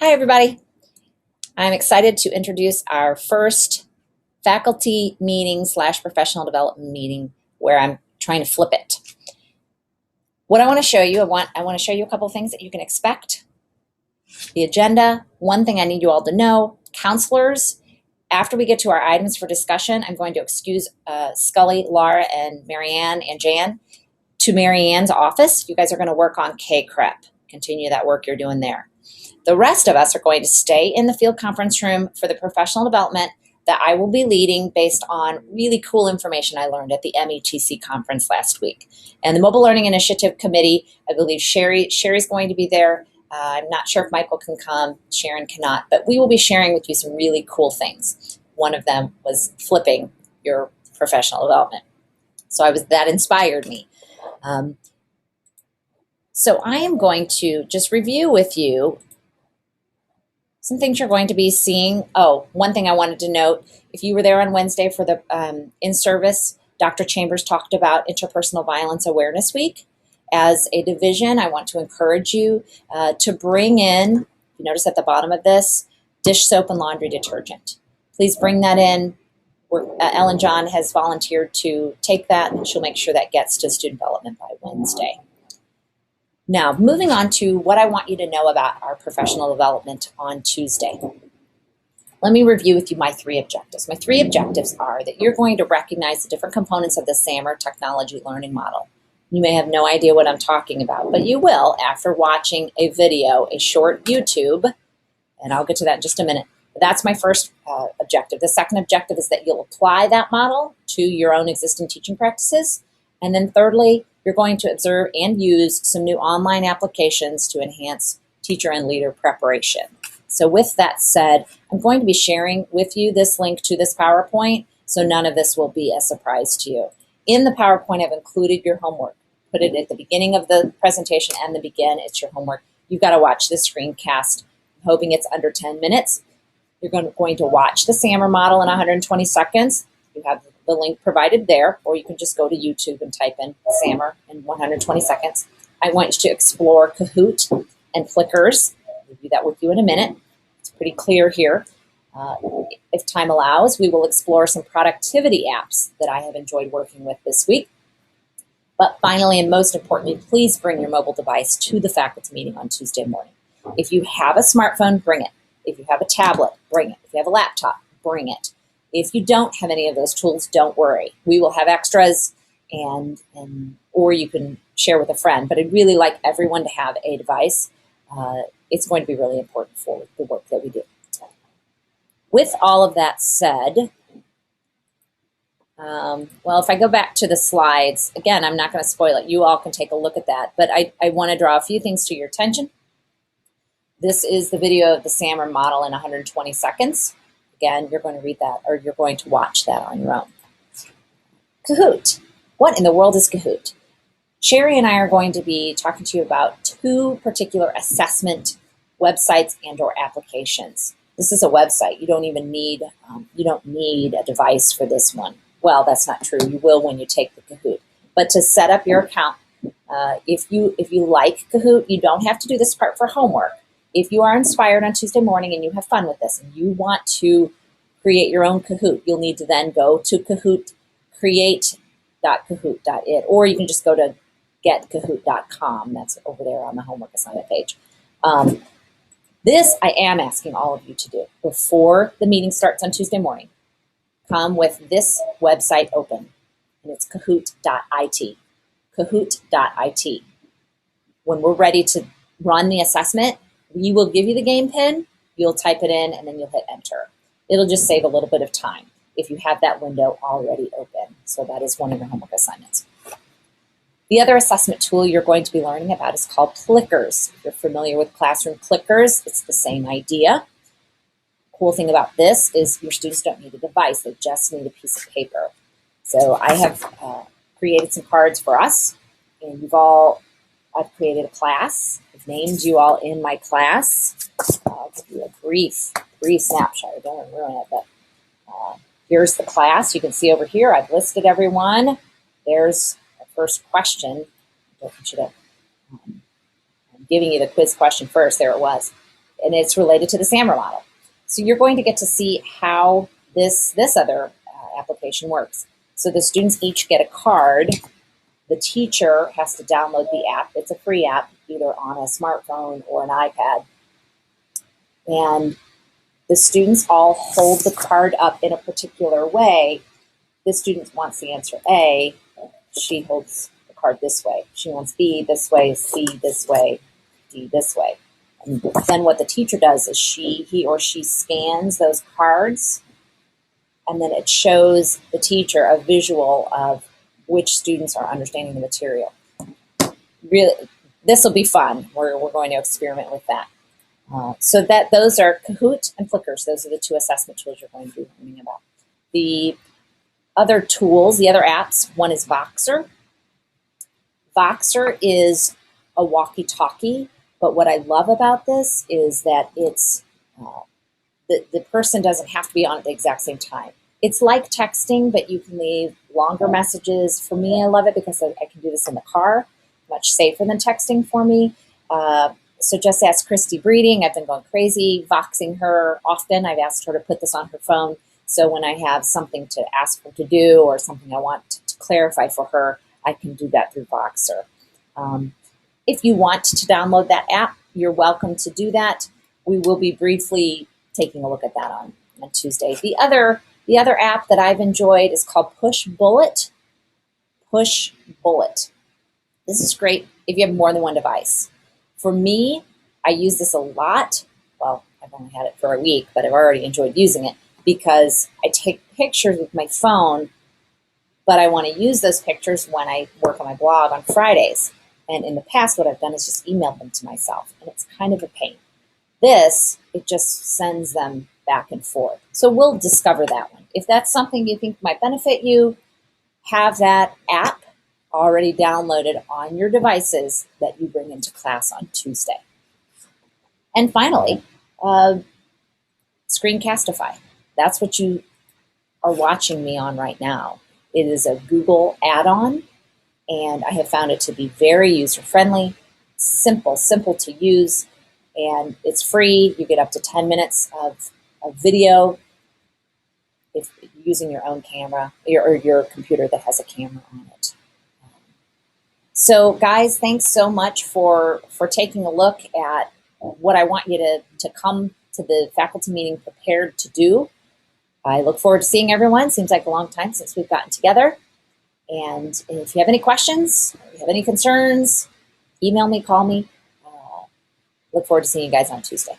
Hi, everybody. I'm excited to introduce our first faculty meeting / professional development meeting where I'm trying to flip it. What I want to show you, I want to show you a couple of things that you can expect. The agenda, one thing I need you all to know, counselors, after we get to our items for discussion, I'm going to excuse Scully, Laura, and Marianne and Jan to Marianne's office. You guys are going to work on K-CREP. Continue that work you're doing there. The rest of us are going to stay in the field conference room for the professional development that I will be leading based on really cool information I learned at the METC conference last week. And the Mobile Learning Initiative Committee, I believe Sherry's going to be there. I'm not sure if Michael can come, Sharon cannot, but we will be sharing with you some really cool things. One of them was flipping your professional development. So that inspired me. So I am going to just review with you some things you're going to be seeing. Oh, one thing I wanted to note, if you were there on Wednesday for the in-service, Dr. Chambers talked about Interpersonal Violence Awareness Week. As a division, I want to encourage you to bring in, you notice at the bottom of this, dish soap and laundry detergent. Please bring that in. Ellen John has volunteered to take that, and she'll make sure that gets to student development by Wednesday. Now, moving on to what I want you to know about our professional development on Tuesday. Let me review with you my three objectives. My three objectives are that you're going to recognize the different components of the SAMR technology learning model. You may have no idea what I'm talking about, but you will after watching a video, a short YouTube, and I'll get to that in just a minute. But that's my first objective. The second objective is that you'll apply that model to your own existing teaching practices. And then thirdly, you're going to observe and use some new online applications to enhance teacher and leader preparation. So with that said, I'm going to be sharing with you this link to this PowerPoint, so none of this will be a surprise to you. In the PowerPoint, I've included your homework. Put it at the beginning of the presentation and the begin. It's your homework. You've got to watch this screencast. I'm hoping it's under 10 minutes. You're going to watch the SAMR model in 120 seconds. You have the link provided there, or you can just go to YouTube and type in SAMR in 120 seconds. I want you to explore Kahoot and Flickrs. I'll do that with you in a minute. It's pretty clear here. If time allows, we will explore some productivity apps that I have enjoyed working with this week. But finally, and most importantly, please bring your mobile device to the faculty meeting on Tuesday morning. If you have a smartphone, bring it. If you have a tablet, bring it. If you have a laptop, bring it. If you don't have any of those tools, don't worry. We will have extras, or you can share with a friend. But I'd really like everyone to have a device. It's going to be really important for the work that we do. With all of that said, well, if I go back to the slides, again, I'm not going to spoil it. You all can take a look at that. But I want to draw a few things to your attention. This is the video of the SAMR model in 120 seconds. Again, you're going to read that, or you're going to watch that on your own. Kahoot. What in the world is Kahoot? Sherry and I are going to be talking to you about two particular assessment websites and or applications. This is a website. You don't even need, a device for this one. Well, that's not true. You will when you take the Kahoot. But to set up your account, if you like Kahoot, you don't have to do this part for homework. If you are inspired on Tuesday morning and you have fun with this and you want to create your own Kahoot, you'll need to then go to Kahoot, create.kahoot.it, or you can just go to getkahoot.com. That's over there on the homework assignment page. This I am asking all of you to do before the meeting starts on Tuesday morning. Come with this website open, and it's kahoot.it. Kahoot.it. When we're ready to run the assessment, we will give you the game pin, you'll type it in, and then you'll hit enter. It'll just save a little bit of time if you have that window already open. So that is one of your homework assignments. The other assessment tool you're going to be learning about is called Flickrs. If you're familiar with Classroom Flickrs, it's the same idea. The cool thing about this is your students don't need a device, they just need a piece of paper. So I have created some cards for us, and I've created a class. I've named you all in my class. I'll give you a brief snapshot. I don't want to ruin it, but here's the class. You can see over here, I've listed everyone. There's the first question. I'm giving you the quiz question first. There it was. and it's related to the SAMR model. So you're going to get to see how this other application works. So the students each get a card. The teacher has to download the app. It's a free app, either on a smartphone or an iPad. And the students all hold the card up in a particular way. The student wants the answer A. She holds the card this way. She wants B this way, C this way, D this way. And then what the teacher does is he or she scans those cards, and then it shows the teacher a visual of which students are understanding the material. Really, this will be fun. We're going to experiment with that. So those are Kahoot and Flickr. Those are the two assessment tools you're going to be learning about. The other tools, the other apps, one is Voxer. Voxer is a walkie-talkie, but what I love about this is that it's the person doesn't have to be on at the exact same time. It's like texting, but you can leave longer messages. For me, I love it because I can do this in the car, much safer than texting for me. So just ask Christy Breeding. I've been going crazy, voxing her often. I've asked her to put this on her phone. So when I have something to ask her to do or something I want to clarify for her, I can do that through Voxer. If you want to download that app, you're welcome to do that. We will be briefly taking a look at that on Tuesday. The other app that I've enjoyed is called Pushbullet. Pushbullet. This is great if you have more than one device. For me, I use this a lot. Well, I've only had it for a week, but I've already enjoyed using it because I take pictures with my phone, but I want to use those pictures when I work on my blog on Fridays. And in the past, what I've done is just emailed them to myself, and it's kind of a pain. This, it just sends them back and forth. So we'll discover that one. If that's something you think might benefit you, have that app already downloaded on your devices that you bring into class on Tuesday. And finally, Screencastify. That's what you are watching me on right now. It is a Google add-on, and I have found it to be very user-friendly, simple to use, and it's free. You get up to 10 minutes of video if using your own camera or your computer that has a camera on it. So guys, thanks so much for taking a look at what I want you to come to the faculty meeting prepared to do. I look forward to seeing everyone. Seems like a long time since we've gotten together. And if you have any questions, if you have any concerns, email me, call me. Look forward to seeing you guys on Tuesday.